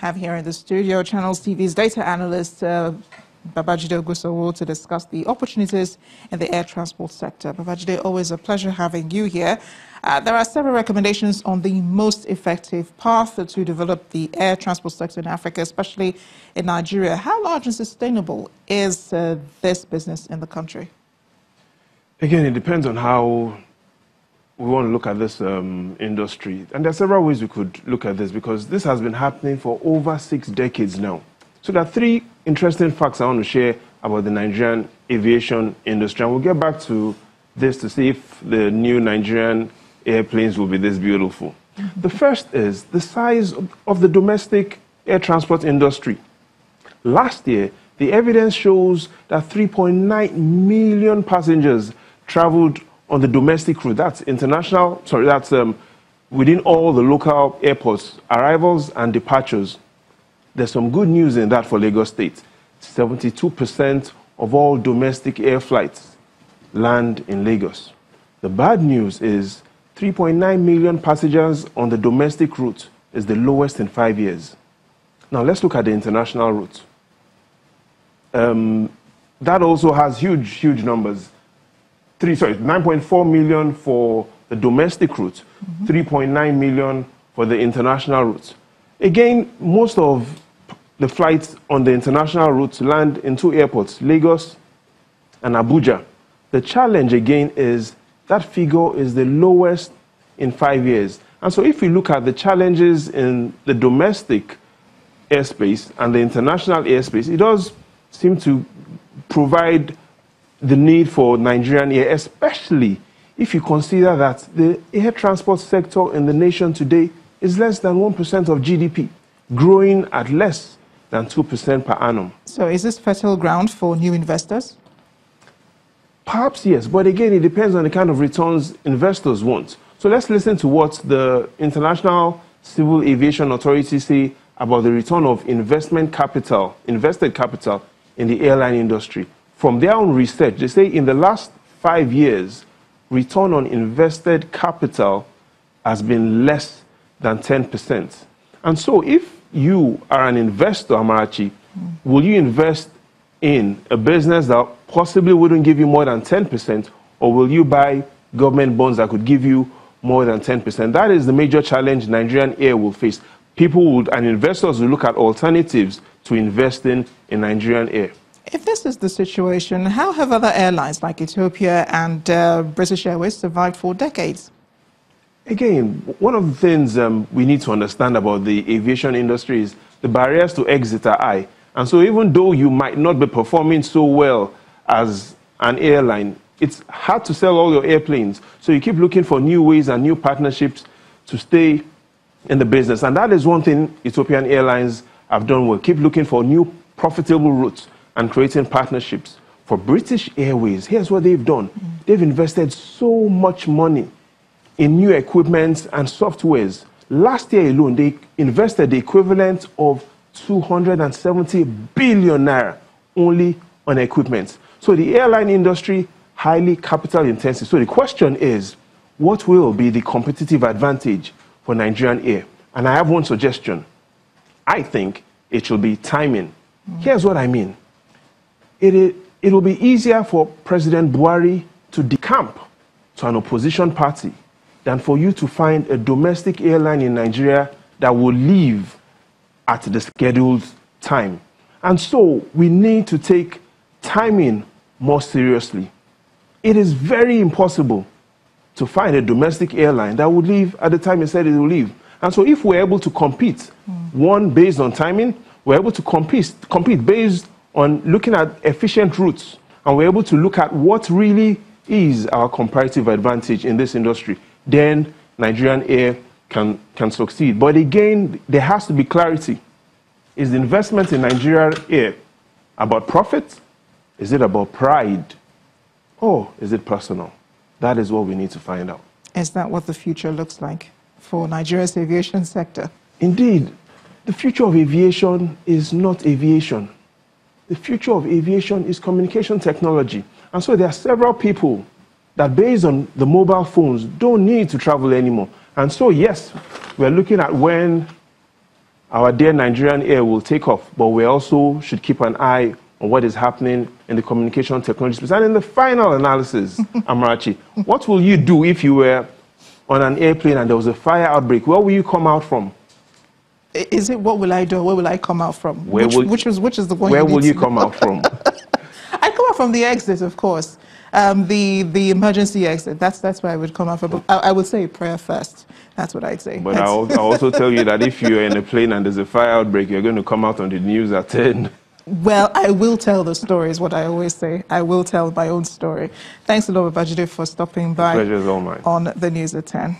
have here in the studio Channels TV's data analyst, Babajide Ogusowo, to discuss the opportunities in the air transport sector. Babajide, always a pleasure having you here. There are several recommendations on the most effective path to develop the air transport sector in Africa, especially in Nigeria. How large and sustainable is this business in the country? Again, it depends on how we want to look at this industry. And there are several ways we could look at this, because this has been happening for over 6 decades now. So there are 3 interesting facts I want to share about the Nigerian aviation industry. And we'll get back to this to see if the new Nigerian airplanes will be this beautiful. The first is the size of the domestic air transport industry. Last year, the evidence shows that 3.9 million passengers traveled on the domestic route. That's international, sorry, that's within all the local airports, arrivals and departures. There's some good news in that for Lagos State. 72% of all domestic air flights land in Lagos. The bad news is 3.9 million passengers on the domestic route is the lowest in 5 years. Now let's look at the international route. That also has huge numbers. 9.4 million for the domestic route, 3.9 million for the international route. Again, most of the flights on the international route land in 2 airports, Lagos and Abuja. The challenge again is that figure is the lowest in 5 years. And so if we look at the challenges in the domestic airspace and the international airspace, it does seem to provide the need for Nigerian air, especially if you consider that the air transport sector in the nation today is less than 1% of GDP, growing at less than 2% per annum. So is this fertile ground for new investors? Perhaps yes, but again, it depends on the kind of returns investors want. So let's listen to what the International Civil Aviation Authority say about the return of invested capital in the airline industry. From their own research, they say in the last 5 years, return on invested capital has been less than 10%. And so if you are an investor, Amarachi, will you invest in a business that possibly wouldn't give you more than 10%, or will you buy government bonds that could give you more than 10%? That is the major challenge Nigerian air will face. And investors will look at alternatives to investing in Nigerian air. If this is the situation, how have other airlines like Ethiopia and British Airways survived for decades? Again, one of the things we need to understand about the aviation industry is the barriers to exit are high. And so even though you might not be performing so well as an airline, it's hard to sell all your airplanes. So you keep looking for new ways and new partnerships to stay in the business. And that is one thing Ethiopian Airlines have done well. Keep looking for new profitable routes and creating partnerships. For British Airways, here's what they've done. They've invested so much money in new equipment and softwares. Last year alone, they invested the equivalent of 270 billion naira only on equipment. So the airline industry, highly capital intensive. So the question is, what will be the competitive advantage for Nigerian air? And I have one suggestion. I think it should be timing. Here's what I mean. It will be easier for President Buhari to decamp to an opposition party than for you to find a domestic airline in Nigeria that will leave at the scheduled time. And so we need to take timing more seriously. It is very impossible to find a domestic airline that would leave at the time it said it will leave. And so if we're able to compete, one, based on timing, we're able to compete based on looking at efficient routes, and we're able to look at what really is our comparative advantage in this industry, then Nigerian air can succeed. But again, there has to be clarity. Is the investment in Nigerian air about profit? Is it about pride? Or is it personal? That is what we need to find out. Is that what the future looks like for Nigeria's aviation sector? Indeed. The future of aviation is not aviation. The future of aviation is communication technology. And so there are several people that, based on the mobile phones, don't need to travel anymore. And so, yes, we're looking at when our dear Nigerian Air will take off, but we also should keep an eye on what is happening in the communication technology space. And in the final analysis, Amarachi, what will you do if you were on an airplane and there was a fire outbreak? Where will you come out from? Is it what will I do? Where will I come out from? Which is the one? Where will you come out from? I come out from the exit, of course. The emergency exit. That's where I would come out from. I would say prayer first. That's what I'd say. But I'll also tell you that if you're in a plane and there's a fire outbreak, you're going to come out on the news at 10. Well, I will tell the story, is what I always say. I will tell my own story. Thanks a lot, Babajide, for stopping by. The pleasure is all mine. On the news at 10.